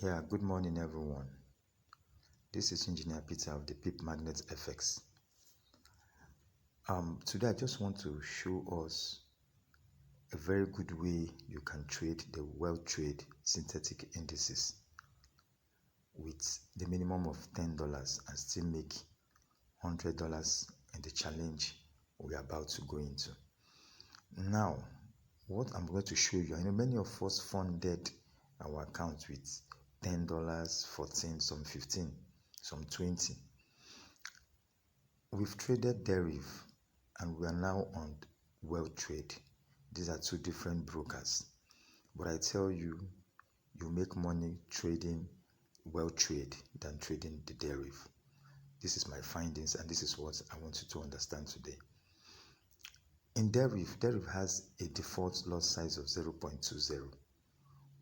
Yeah, good morning everyone. This is Engineer Peter of the PIP Magnet FX. Today I just want to show us a very good way you can trade the Weltrade synthetic indices with the minimum of $10 and still make $100 in the challenge we're about to go into. Now, what I'm going to show you, I know many of us funded our account with $10, 14, some 15, some 20. We've traded deriv and we are now on Weltrade. These are two different brokers. But I tell you, you make money trading Weltrade than trading the deriv. This is my findings and this is what I want you to understand today. In deriv has a default lot size of 0.20,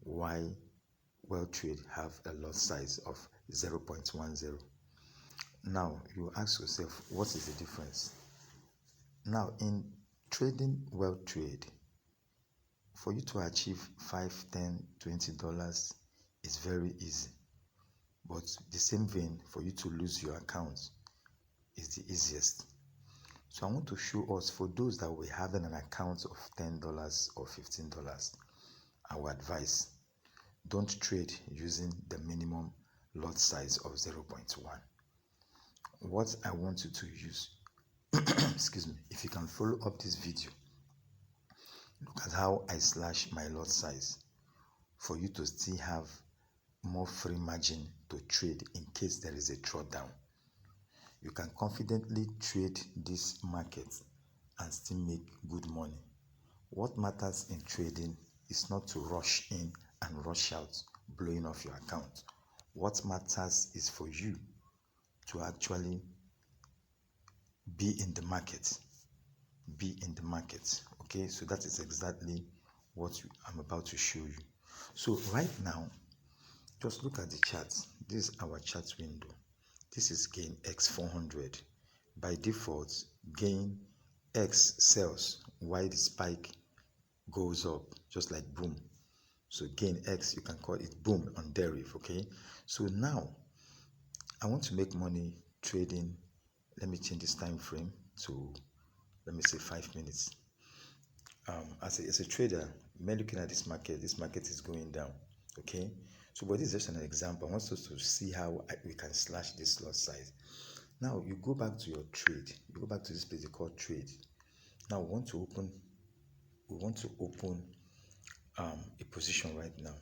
while Weltrade have a lot size of 0.10. Now, you ask yourself, what is the difference? Now, in trading Weltrade, for you to achieve $5, $10, $20 is very easy. But the same vein, for you to lose your account is the easiest. So I want to show us, for those that were having an account of $10 or $15, our advice, don't trade using the minimum lot size of 0.1. What I want you to use, excuse me, if you can follow up this video, look at how I slash my lot size for you to still have more free margin to trade in case there is a drawdown. You can confidently trade this market and still make good money. What matters in trading is not to rush in and rush out, blowing off your account. What matters is for you to actually be in the market. Be in the market. Okay, so that is exactly what I'm about to show you. So right now, just look at the chart. This is our chart window. This is GainX 400. By default, GainX sells while the spike goes up, just like boom. So GainX, you can call it boom on deriv. Okay, so now I want to make money trading. Let me change this time frame to, let me say, 5 minutes. As a trader, when looking at this market is going down. Okay, so but this is just an example. I want us to see how we can slash this lot size. Now you go back to your trade. You go back to this place they call trade. Now we want to open a position right now.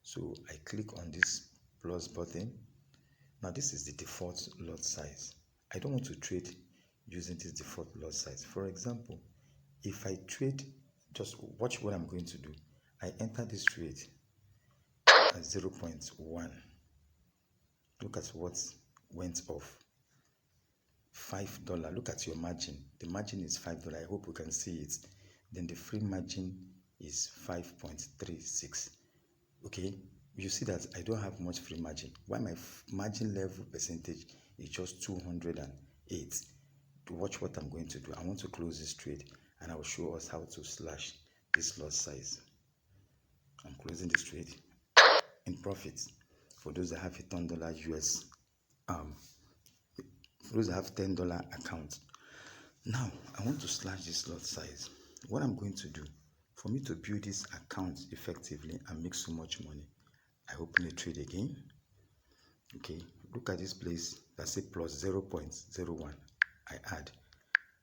So I click on this plus button. Now this is the default lot size. I don't want to trade using this default lot size. For example, if I trade, just watch what I'm going to do. I enter this trade at 0.1. Look at what went off. $5. Look at your margin. The margin is $5. I hope you can see it. Then the free margin is 5.36. Okay, you see that I don't have much free margin. Why my margin level percentage is just 208. To watch what I'm going to do, I want to close this trade and I will show us how to slash this lot size. I'm closing this trade in profit. For those that have a $10 US, for those that have $10 account. Now I want to slash this lot size. What I'm going to do, for me to build this account effectively and make so much money, I open a trade again. Okay, look at this place that say plus 0.01. I add.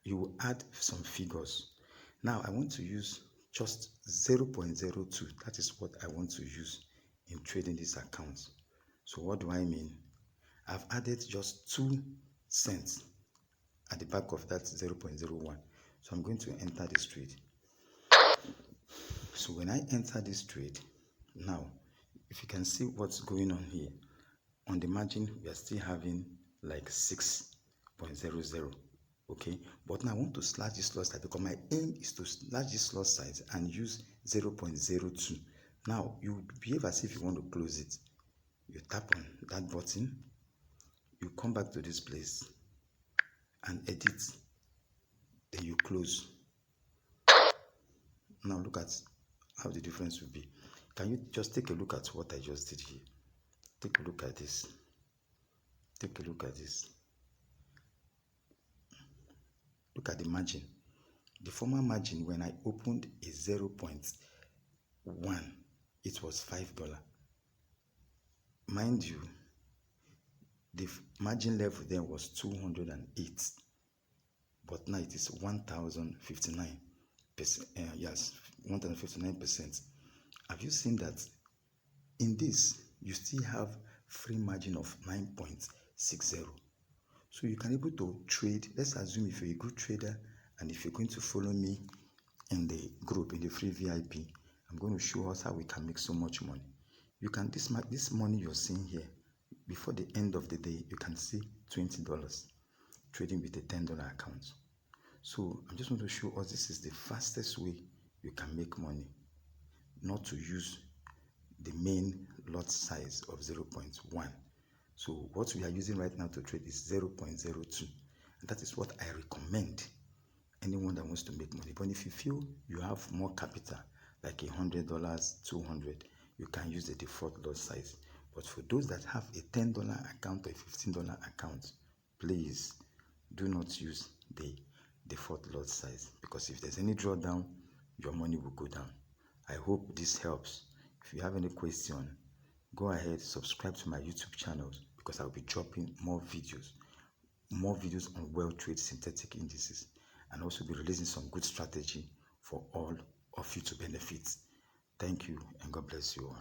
You will add some figures. Now I want to use just 0.02. That is what I want to use in trading this account. So what do I mean? I've added just 2 cents at the back of that 0.01. So I'm going to enter this trade. So when I enter this trade, now if you can see what's going on here, on the margin we are still having like 6.00. Okay, but now I want to slash this lot size because my aim is to slash this lot size and use 0.02. Now you behave as if you want to close it. You tap on that button, you come back to this place and edit, then you close. Now look at how the difference will be. Can you just take a look at what I just did here? Take a look at this. Take a look at this. Look at the margin. The former margin when I opened is 0.1. It was $5. Mind you, the margin level then was 208, but now it is 1,059%. Yes, 1,059%. Have you seen that? In this, you still have free margin of 9.60. So you can able to trade. Let's assume if you're a good trader and if you're going to follow me in the group, in the free VIP, I'm going to show us how we can make so much money. You can, this money you're seeing here, before the end of the day, you can see $20 trading with a $10 account. So I just want to show us this is the fastest way you can make money, not to use the main lot size of 0.1. So what we are using right now to trade is 0.02. And that is what I recommend anyone that wants to make money. But if you feel you have more capital, like $100, $200, you can use the default lot size. But for those that have a $10 account or a $15 account, please do not use the default lot size, because if there's any drawdown, your money will go down. I hope this helps. If you have any question, go ahead, subscribe to my YouTube channel, because I'll be dropping more videos on Weltrade synthetic indices, and also be releasing some good strategy for all of you to benefit. Thank you, and God bless you all.